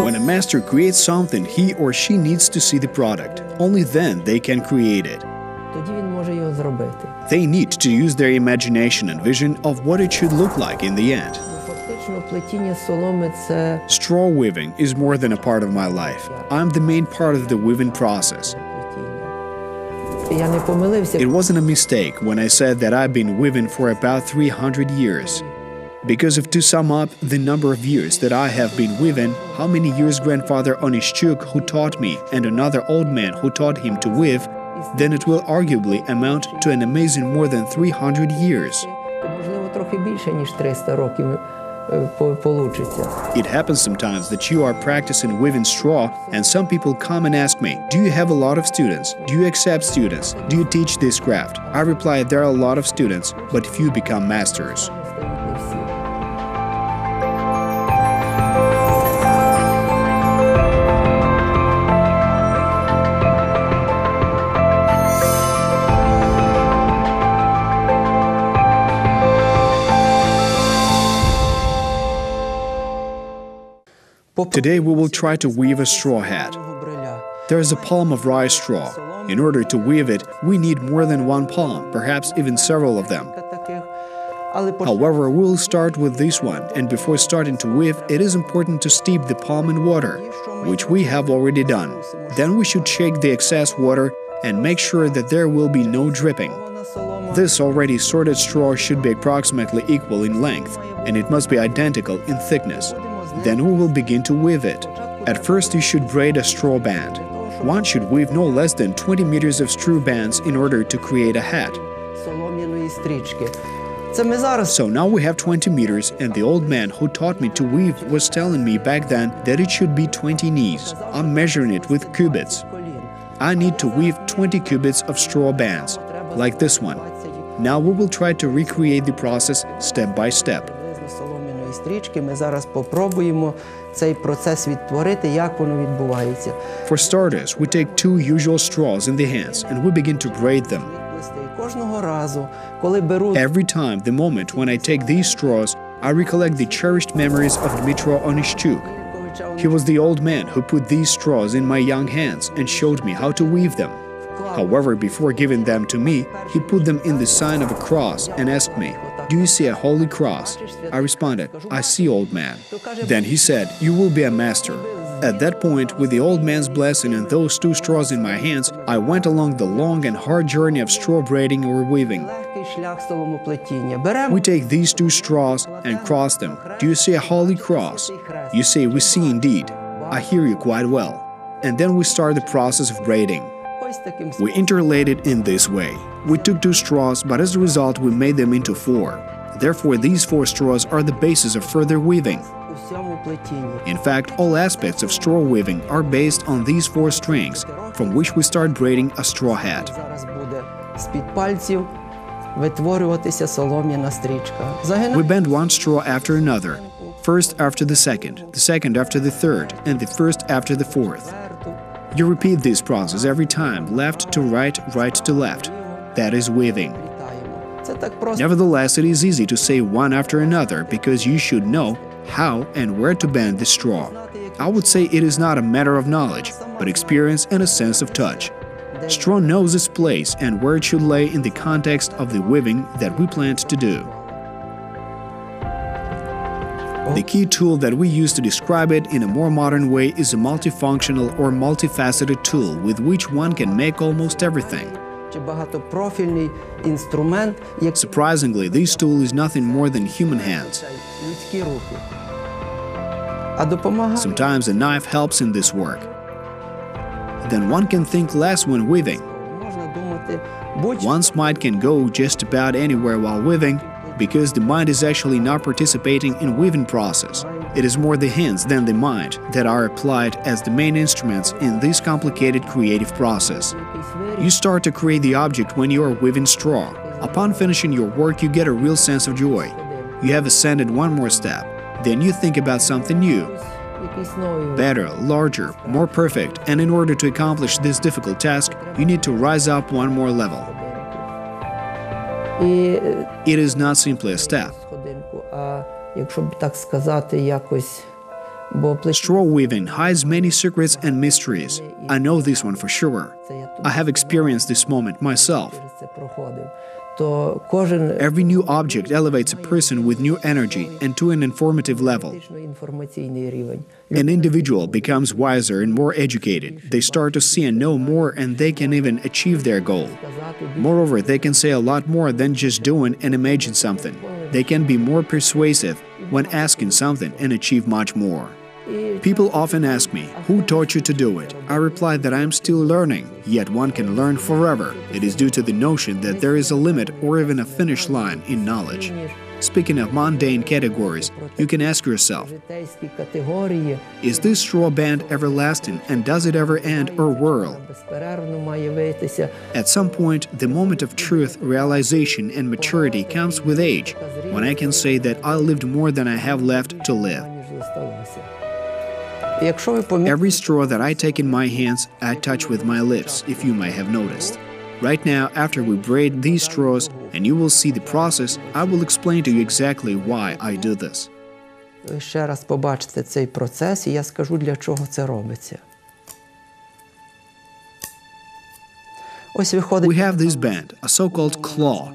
When a master creates something, he or she needs to see the product. Only then they can create it. They need to use their imagination and vision of what it should look like in the end. Straw weaving is more than a part of my life. I'm the main part of the weaving process. It wasn't a mistake when I said that I've been weaving for about 300 years. Because if to sum up the number of years that I have been weaving, how many years grandfather Onishchuk, who taught me, and another old man who taught him to weave, then it will arguably amount to an amazing more than 300 years. It happens sometimes that you are practicing weaving straw and some people come and ask me, do you have a lot of students? Do you accept students? Do you teach this craft? I reply, there are a lot of students, but few become masters. Today we will try to weave a straw hat. There is a palm of rye straw. In order to weave it, we need more than one palm, perhaps even several of them. However, we will start with this one, and before starting to weave, it is important to steep the palm in water, which we have already done. Then we should shake the excess water and make sure that there will be no dripping. This already sorted straw should be approximately equal in length, and it must be identical in thickness. Then we will begin to weave it. At first you should braid a straw band. One should weave no less than 20 meters of straw bands in order to create a hat. So now we have 20 meters, and the old man who taught me to weave was telling me back then that it should be 20 knees. I'm measuring it with cubits. I need to weave 20 cubits of straw bands, like this one. Now we will try to recreate the process step by step. For starters, we take two usual straws in the hands and we begin to braid them. Every time, the moment when I take these straws, I recollect the cherished memories of Dmitro Onishchuk. He was the old man who put these straws in my young hands and showed me how to weave them. However, before giving them to me, he put them in the sign of a cross and asked me, "Do you see a holy cross?" I responded, "I see, old man." Then he said, "You will be a master." At that point, with the old man's blessing and those two straws in my hands, I went along the long and hard journey of straw braiding or weaving. We take these two straws and cross them. "Do you see a holy cross?" You say, "We see indeed." I hear you quite well. And then we start the process of braiding. We interlaid it in this way. We took two straws, but as a result we made them into four. Therefore, these four straws are the basis of further weaving. In fact, all aspects of straw weaving are based on these four strings, from which we start braiding a straw hat. We bend one straw after another, first after the second after the third, and the first after the fourth. You repeat this process every time, left to right, right to left. That is weaving. Nevertheless, it is easy to say one after another because you should know how and where to bend the straw. I would say it is not a matter of knowledge, but experience and a sense of touch. Straw knows its place and where it should lay in the context of the weaving that we planned to do. The key tool that we use to describe it in a more modern way is a multifunctional or multifaceted tool with which one can make almost everything. Surprisingly, this tool is nothing more than human hands. Sometimes a knife helps in this work. Then one can think less when weaving. One's mind can go just about anywhere while weaving, because the mind is actually not participating in weaving process. It is more the hands than the mind that are applied as the main instruments in this complicated creative process. You start to create the object when you are weaving straw. Upon finishing your work, you get a real sense of joy. You have ascended one more step. Then you think about something new, better, larger, more perfect, and in order to accomplish this difficult task, you need to rise up one more level. It is not simply a step. Straw weaving hides many secrets and mysteries. I know this one for sure. I have experienced this moment myself. Every new object elevates a person with new energy and to an informative level. An individual becomes wiser and more educated. They start to see and know more, and they can even achieve their goal. Moreover, they can say a lot more than just doing and imagine something. They can be more persuasive when asking something and achieve much more. People often ask me, who taught you to do it? I reply that I am still learning, yet one can learn forever. It is due to the notion that there is a limit or even a finish line in knowledge. Speaking of mundane categories, you can ask yourself, is this straw band everlasting and does it ever end or whirl? At some point, the moment of truth, realization and maturity comes with age, when I can say that I lived more than I have left to live. Every straw that I take in my hands, I touch with my lips, if you may have noticed. Right now, after we braid these straws, and you will see the process, I will explain to you exactly why I do this. Ще раз побачите цей процес, і я скажу, для чого це робиться. We have this band, a so-called claw.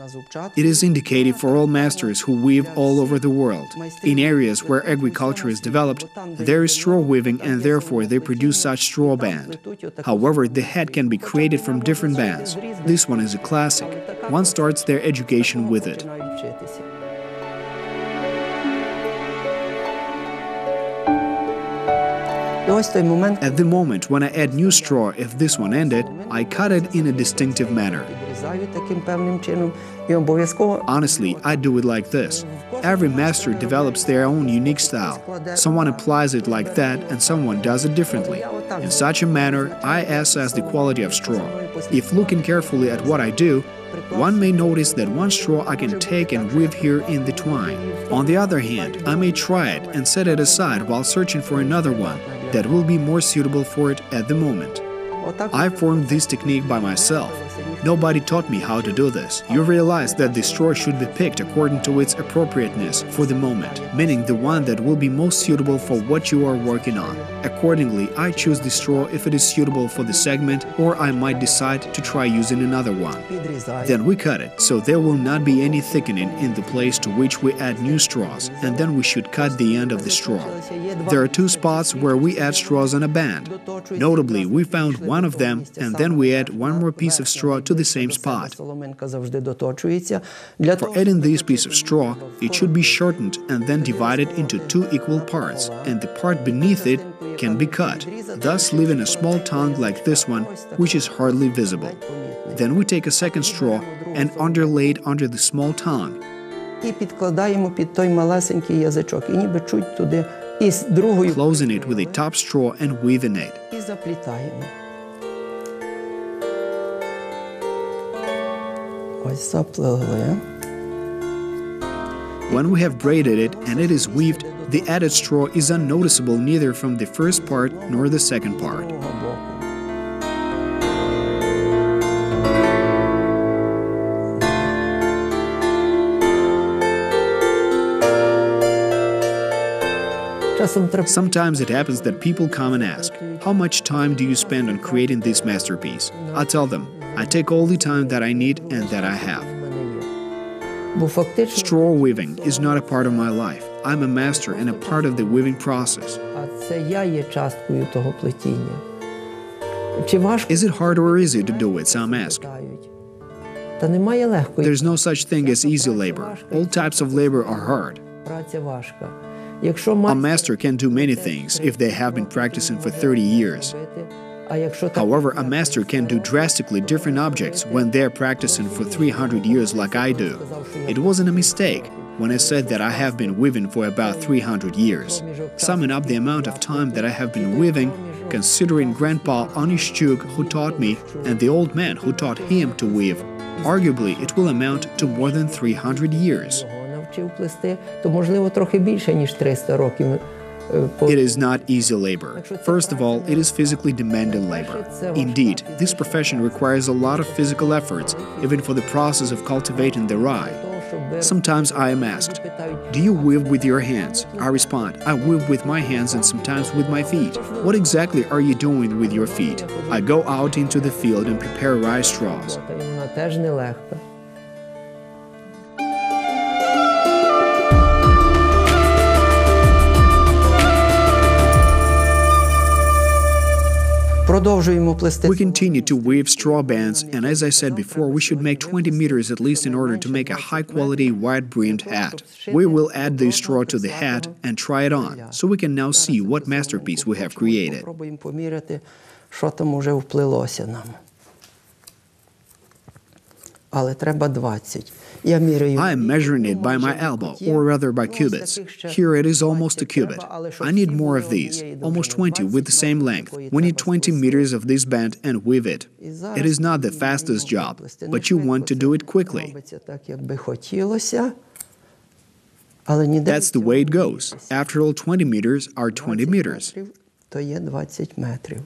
It is indicated for all masters who weave all over the world. In areas where agriculture is developed, there is straw weaving and therefore they produce such straw band. However, the head can be created from different bands. This one is a classic. One starts their education with it. At the moment when I add new straw, if this one ended, I cut it in a distinctive manner. Honestly, I do it like this. Every master develops their own unique style. Someone applies it like that and someone does it differently. In such a manner, I assess the quality of straw. If looking carefully at what I do, one may notice that one straw I can take and weave here in the twine. On the other hand, I may try it and set it aside while searching for another one that will be more suitable for it at the moment. I formed this technique by myself. Nobody taught me how to do this. You realize that the straw should be picked according to its appropriateness for the moment, meaning the one that will be most suitable for what you are working on. Accordingly, I choose the straw if it is suitable for the segment, or I might decide to try using another one. Then we cut it, so there will not be any thickening in the place to which we add new straws, and then we should cut the end of the straw. There are two spots where we add straws on a band. Notably, we found one of them, and then we add one more piece of straw to the same spot. For adding this piece of straw, it should be shortened and then divided into two equal parts, and the part beneath it can be cut, thus leaving a small tongue like this one, which is hardly visible. Then we take a second straw and underlay it under the small tongue. Closing it with a top straw and weaving it. When we have braided it and it is weaved, the added straw is unnoticeable neither from the first part nor the second part. Sometimes it happens that people come and ask, how much time do you spend on creating this masterpiece? I tell them, I take all the time that I need and that I have. Straw weaving is not a part of my life. I'm a master and a part of the weaving process. Is it hard or easy to do it, some ask. There's no such thing as easy labor. All types of labor are hard. A master can do many things if they have been practicing for 30 years. However, a master can do drastically different objects when they're practicing for 300 years like I do. It wasn't a mistake when I said that I have been weaving for about 300 years. Summing up the amount of time that I have been weaving, considering Grandpa Onishchuk who taught me and the old man who taught him to weave, arguably it will amount to more than 300 years. It is not easy labor. First of all, it is physically demanding labor. Indeed, this profession requires a lot of physical efforts, even for the process of cultivating the rye. Sometimes I am asked, "Do you weave with your hands?" I respond, "I weave with my hands and sometimes with my feet." What exactly are you doing with your feet? I go out into the field and prepare rice straws. Вона теж нелегка. Продовжуємо плести. We continue to weave straw bands, and as I said before, we should make 20 meters at least in order to make a high-quality, wide-brimmed hat. We will add the straw to the hat and try it on, so we can now see what masterpiece we have created. Спробуємо поміряти, що там уже вплилося нам. Але треба 20. Я міряю. I am measuring it by my elbow, or rather by cubits. Here it is almost a cubit. I need more of these, almost 20 with the same length. We need 20 meters of this band and weave it. It is not the fastest job, but you want to do it quickly. That's the way it goes. After all, 20 meters are 20 meters. То є 20 метрів.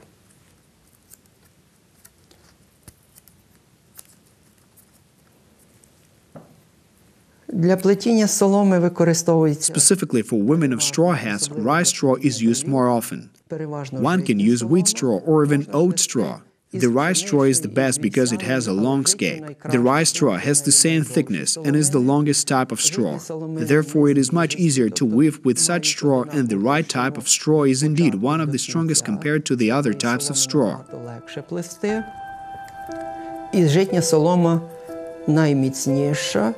Для плетіння соломи використовується. Specifically for women of straw hats, rye straw is used more often. One can use wheat straw or even oat straw. The rye straw is the best because it has a long scape. The rye straw has the same thickness and is the longest type of straw. Therefore, it is much easier to weave with such straw, and the rye type of straw is indeed one of the strongest compared to the other types of straw. Легше плести. І житня солома найміцніша.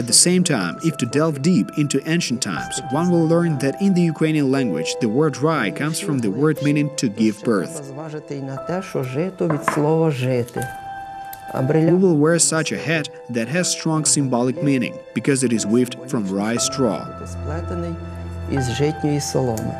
At the same time, if to delve deep into ancient times, one will learn that in the Ukrainian language, the word rye comes from the word meaning to give birth. We will wear such a hat that has strong symbolic meaning, because it is weaved from rye straw. Сплетений із житньої соломи.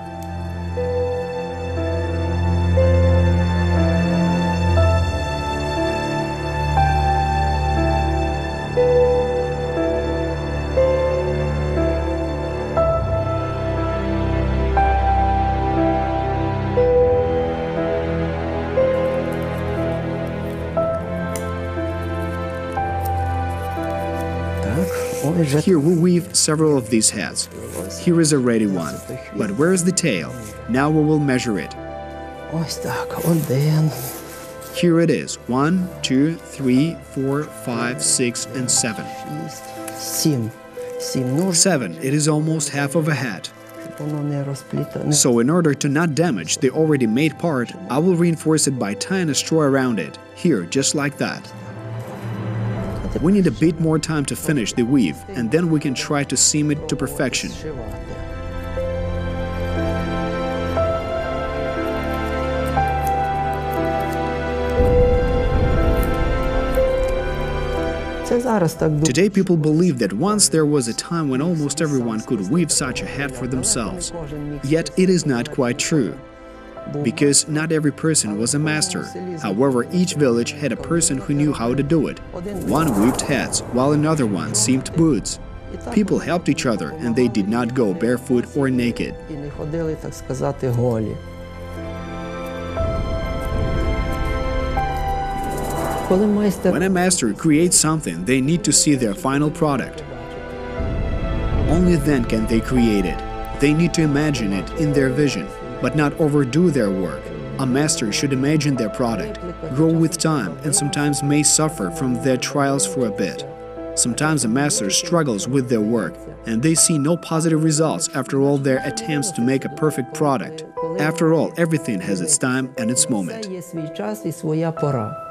Here we weave several of these hats. Here is a ready one. But where is the tail? Now we will measure it. Ось так, 1. Here it is. 1, 2, 3, 4, 5, 6, and 7. 7. 7. It is almost half of a hat. Воно не розплітане. So in order to not damage the already made part, I will reinforce it by tying a straw around it. Here, just like that. We need a bit more time to finish the weave, and then we can try to seam it to perfection. Today people believe that once there was a time when almost everyone could weave such a hat for themselves. Yet it is not quite true, because not every person was a master. However, each village had a person who knew how to do it. One weaved hats, while another one seamed boots. People helped each other, and they did not go barefoot or naked. І не ходили, так сказати, голі. When a master creates something, they need to see their final product. Only then can they create it. They need to imagine it in their vision, but not overdo their work. A master should imagine their product, grow with time, and sometimes may suffer from their trials for a bit. Sometimes a master struggles with their work, and they see no positive results after all their attempts to make a perfect product. After all, everything has its time and its moment. Є свій час і своя пора.